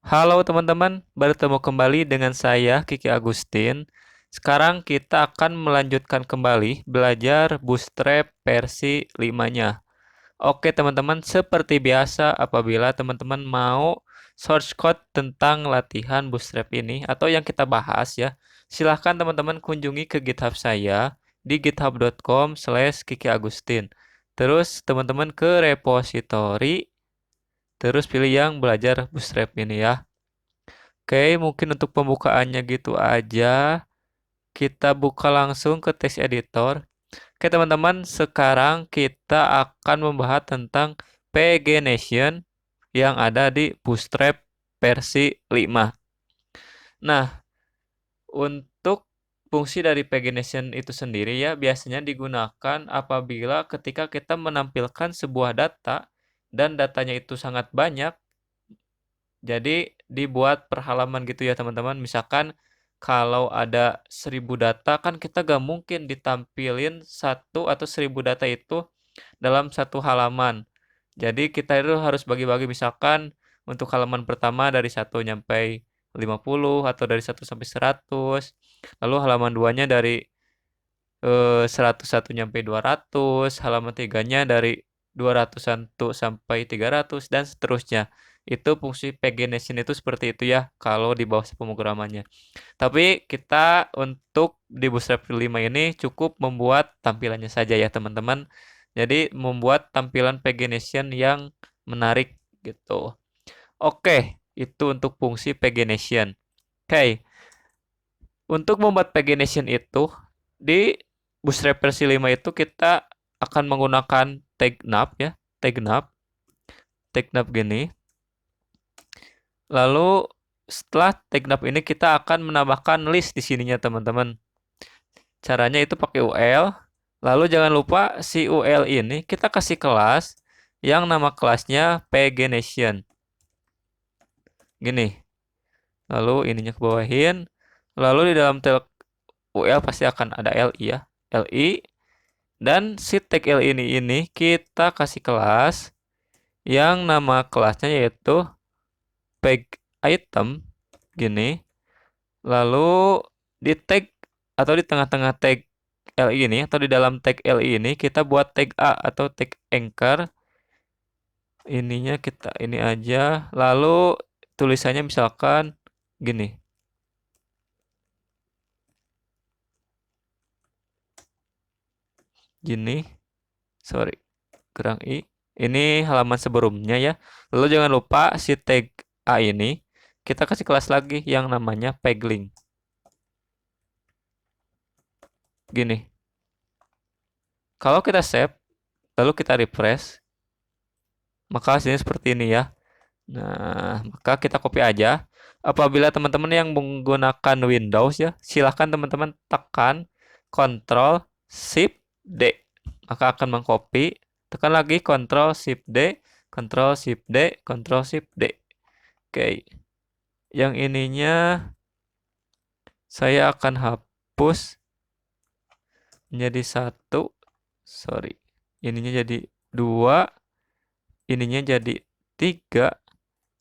Halo teman-teman, bertemu kembali dengan saya Kiki Agustin. Sekarang kita akan melanjutkan kembali belajar Bootstrap versi 5-nya. Oke teman-teman, seperti biasa apabila teman-teman mau source code tentang latihan Bootstrap ini atau yang kita bahas ya, silahkan teman-teman kunjungi ke GitHub saya di github.com/kikiagustin. Terus teman-teman ke repository, terus pilih yang belajar Bootstrap ini ya. Oke, mungkin untuk pembukaannya gitu aja. Kita buka langsung ke text editor. Oke, teman-teman, sekarang kita akan membahas tentang pagination yang ada di Bootstrap versi 5. Nah, untuk fungsi dari pagination itu sendiri ya biasanya digunakan apabila ketika kita menampilkan sebuah data dan datanya itu sangat banyak. Jadi dibuat per halaman gitu ya teman-teman. Misalkan kalau ada 1000 data kan kita gak mungkin ditampilin 1 atau 1000 data itu dalam satu halaman. Jadi kita itu harus bagi-bagi misalkan untuk halaman pertama dari 1 sampai 50 atau dari 1 sampai 100. Lalu halaman 2-nya dari 101 sampai 200, halaman 3-nya dari 201 sampai 300 dan seterusnya. Itu fungsi pagination itu seperti itu ya kalau di bawah pemrogramannya. Tapi kita untuk di Bootstrap 5 ini cukup membuat tampilannya saja ya teman-teman. Jadi membuat tampilan pagination yang menarik gitu. Oke, itu untuk fungsi pagination. Oke, untuk membuat pagination itu di Bootstrap versi 5 itu kita akan menggunakan tag nav ya, tag nav gini. Lalu setelah tag nav ini kita akan menambahkan list di sininya teman-teman. Caranya itu pakai UL. Lalu jangan lupa si UL ini kita kasih kelas yang nama kelasnya pagination. Gini. Lalu ininya ke bawahin. Lalu di dalam tag UL pasti akan ada LI ya. LI. Dan si tag LI ini kita kasih kelas yang nama kelasnya yaitu pag item. Gini. Lalu di tag atau di tengah-tengah tag LI ini atau di dalam tag LI ini kita buat tag A atau tag anchor. Ininya kita ini aja. Lalu tulisannya misalkan gini. Gini. Sorry. Kurang I. Ini halaman sebelumnya ya. Lalu jangan lupa si tag A ini kita kasih kelas lagi yang namanya paglink. Gini. Kalau kita save, lalu kita refresh, maka hasilnya seperti ini ya. Nah, maka kita copy aja. Apabila teman-teman yang menggunakan Windows ya, silahkan teman-teman tekan Ctrl Shift D. Maka akan mengcopy. Tekan lagi Ctrl Shift D, Ctrl Shift D, Ctrl Shift D. Oke. Yang ininya saya akan hapus menjadi 1. Sorry. Ininya jadi 2. Ininya jadi 3.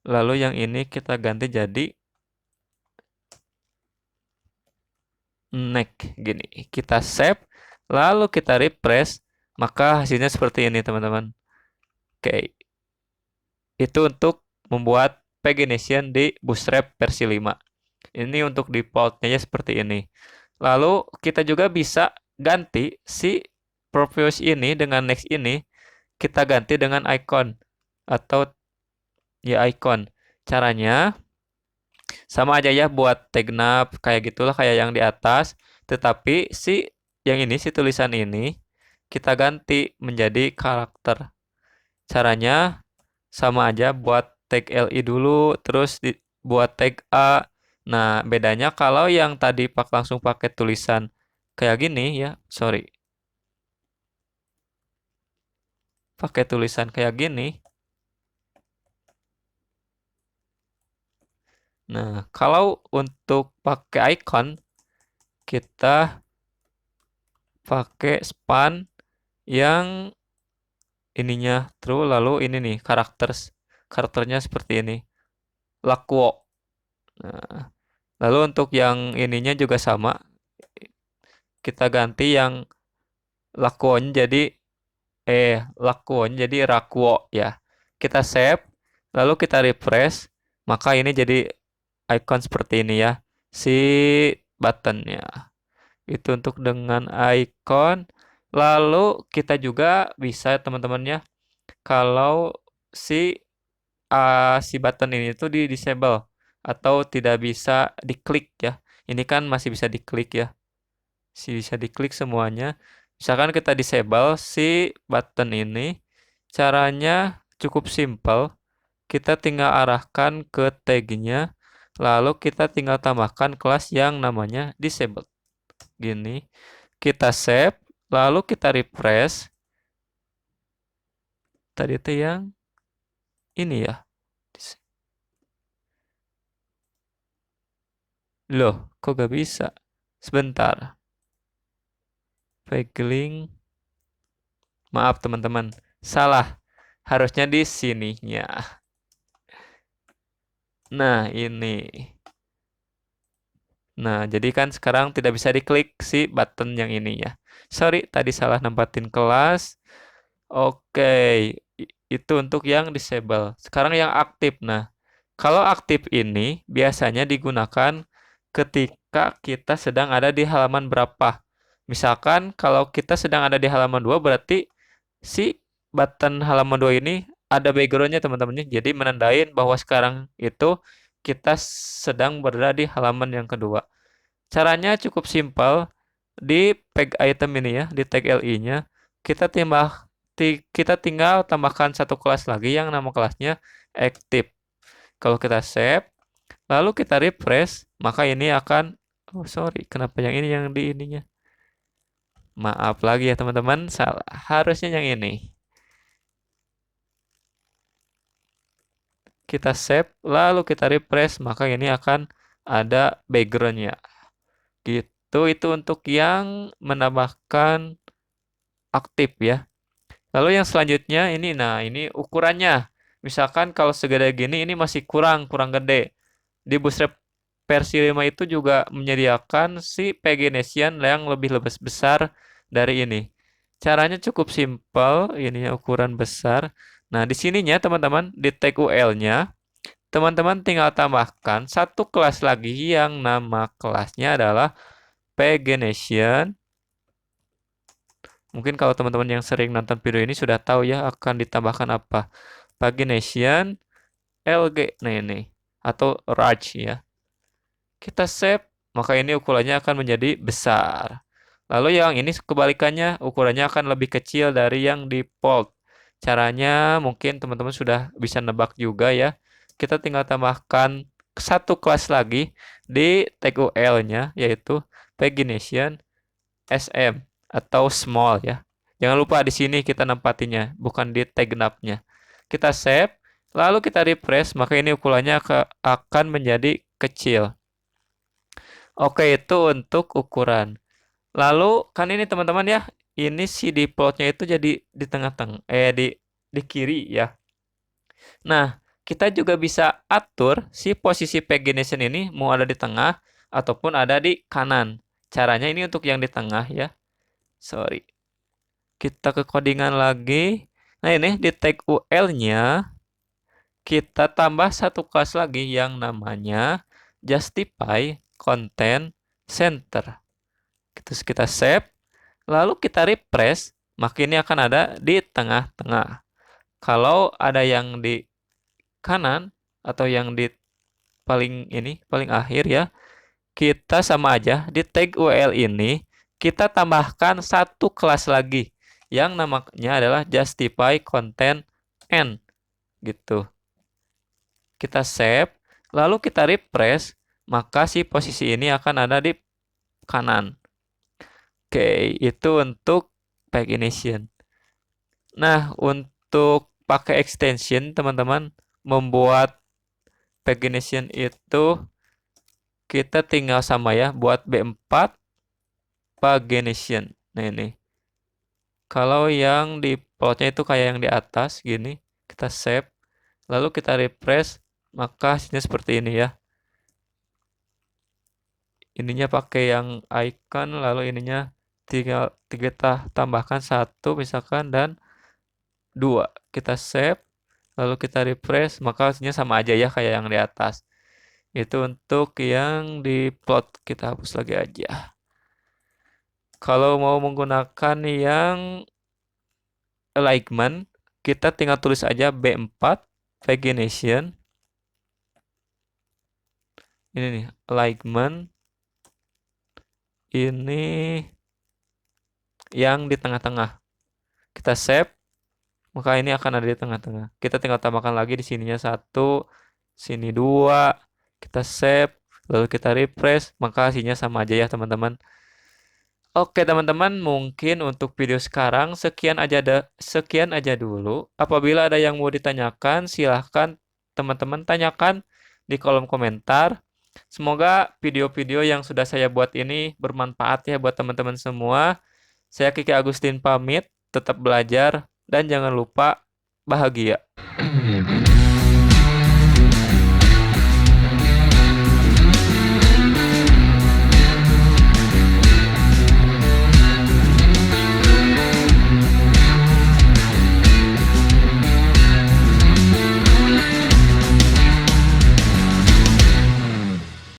Lalu yang ini kita ganti jadi next gini. Kita save, lalu kita refresh, maka hasilnya seperti ini teman-teman. Oke. Itu untuk membuat pagination di Bootstrap versi 5. Ini untuk defaultnya seperti ini. Lalu kita juga bisa ganti si previous ini dengan next ini, kita ganti dengan icon atau ya icon. Caranya sama aja ya buat tag nav kayak gitulah kayak yang di atas. Tetapi si yang ini si tulisan ini kita ganti menjadi karakter. Caranya sama aja buat tag LI dulu terus buat tag A. Nah, bedanya kalau yang tadi langsung pakai tulisan kayak gini ya, sorry. Pakai tulisan kayak gini. Nah, kalau untuk pakai icon kita pakai span yang ininya true lalu ini nih karakternya seperti ini. Lakuo. Nah, lalu untuk yang ininya juga sama. Kita ganti yang lakuonya jadi lakuonya jadi rakuo ya. Kita save, lalu kita refresh, maka ini jadi icon seperti ini ya. Si buttonnya. Itu untuk dengan icon. Lalu kita juga bisa teman-temannya kalau si button ini tuh di disable atau tidak bisa diklik ya. Ini kan masih bisa diklik ya. Bisa diklik semuanya. Misalkan kita disable si button ini, caranya cukup simple. Kita tinggal arahkan ke tagnya, lalu kita tinggal tambahkan kelas yang namanya disable. Gini, kita save, lalu kita refresh. Tadi itu yang ini ya. Loh, kok gak bisa? Sebentar. Pegling. Maaf teman-teman, salah. Harusnya di sininya. Nah, ini. Nah, jadi kan sekarang tidak bisa diklik si button yang ini ya. Sorry, tadi salah nempatin kelas. Oke, itu untuk yang disable. Sekarang yang aktif. Nah, kalau aktif ini biasanya digunakan ketika kita sedang ada di halaman berapa. Misalkan kalau kita sedang ada di halaman 2 berarti si button halaman 2 ini ada backgroundnya teman-teman. Jadi menandain bahwa sekarang itu kita sedang berada di halaman yang kedua. Caranya cukup simpel. Di tag item ini ya, di tag LI-nya, kita tinggal tambahkan satu kelas lagi yang nama kelasnya active. Kalau kita save, lalu kita refresh, maka ini akan, oh sorry, kenapa yang ini yang di ininya? Maaf lagi ya teman-teman, salah. Harusnya yang ini. Kita save, lalu kita refresh, maka ini akan ada backgroundnya. Gitu, itu untuk yang menambahkan aktif ya. Lalu yang selanjutnya ini, nah ini ukurannya. Misalkan kalau segede gini ini masih kurang gede. Di Bootstrap versi 5 itu juga menyediakan si pagination yang lebih besar dari ini. Caranya cukup simpel, ini ukuran besar. Nah, di sininya teman-teman di tag UL-nya, teman-teman tinggal tambahkan satu kelas lagi yang nama kelasnya adalah pagination. Mungkin kalau teman-teman yang sering nonton video ini sudah tahu ya akan ditambahkan apa. Pagination LG. Nah ini. Atau Raj ya. Kita save. Maka ini ukurannya akan menjadi besar. Lalu yang ini kebalikannya. Ukurannya akan lebih kecil dari yang default. Caranya mungkin teman-teman sudah bisa nebak juga ya. Kita tinggal tambahkan satu kelas lagi di tag UL-nya. Yaitu Pagination SM atau small ya. Jangan lupa di sini kita nempatinya, bukan di tag navnya. Kita save, lalu kita refresh, maka ini ukurannya akan menjadi kecil. Oke, itu untuk ukuran. Lalu kan ini teman-teman ya, ini si defaultnya itu jadi di tengah-tengah, di kiri ya. Nah, kita juga bisa atur si posisi pagination ini mau ada di tengah ataupun ada di kanan. Caranya ini untuk yang di tengah ya. Sorry. Kita ke codingan lagi. Nah ini di tag UL-nya kita tambah satu kelas lagi yang namanya justify content center. Terus kita save, lalu kita refresh, maka ini akan ada di tengah-tengah. Kalau ada yang di kanan atau yang di paling akhir ya, kita sama aja di tag UL ini kita tambahkan satu kelas lagi yang namanya adalah justify content end gitu. Kita save, lalu kita refresh, maka si posisi ini akan ada di kanan. Oke, itu untuk pagination. Nah, untuk pakai extension teman-teman membuat pagination itu kita tinggal sama ya buat B4 pagination. Nah ini. Kalau yang di plotnya itu kayak yang di atas gini, kita save, lalu kita refresh, maka hasilnya seperti ini ya. Ininya pakai yang icon, lalu ininya tinggal kita tambahkan 1 misalkan dan 2. Kita save, lalu kita refresh, maka hasilnya sama aja ya kayak yang di atas. Itu untuk yang di plot, kita hapus lagi aja. Kalau mau menggunakan yang alignment, kita tinggal tulis aja B4 pagination. Ini nih, alignment. Ini yang di tengah-tengah. Kita save, maka ini akan ada di tengah-tengah. Kita tinggal tambahkan lagi di sininya 1, sini 2. Kita save, lalu kita refresh, maka hasilnya sama aja ya teman-teman. Oke teman-teman, mungkin untuk video sekarang sekian aja dulu. Apabila ada yang mau ditanyakan, silahkan teman-teman tanyakan di kolom komentar. Semoga video-video yang sudah saya buat ini bermanfaat ya buat teman-teman semua. Saya Kiki Agustin pamit, tetap belajar dan jangan lupa bahagia.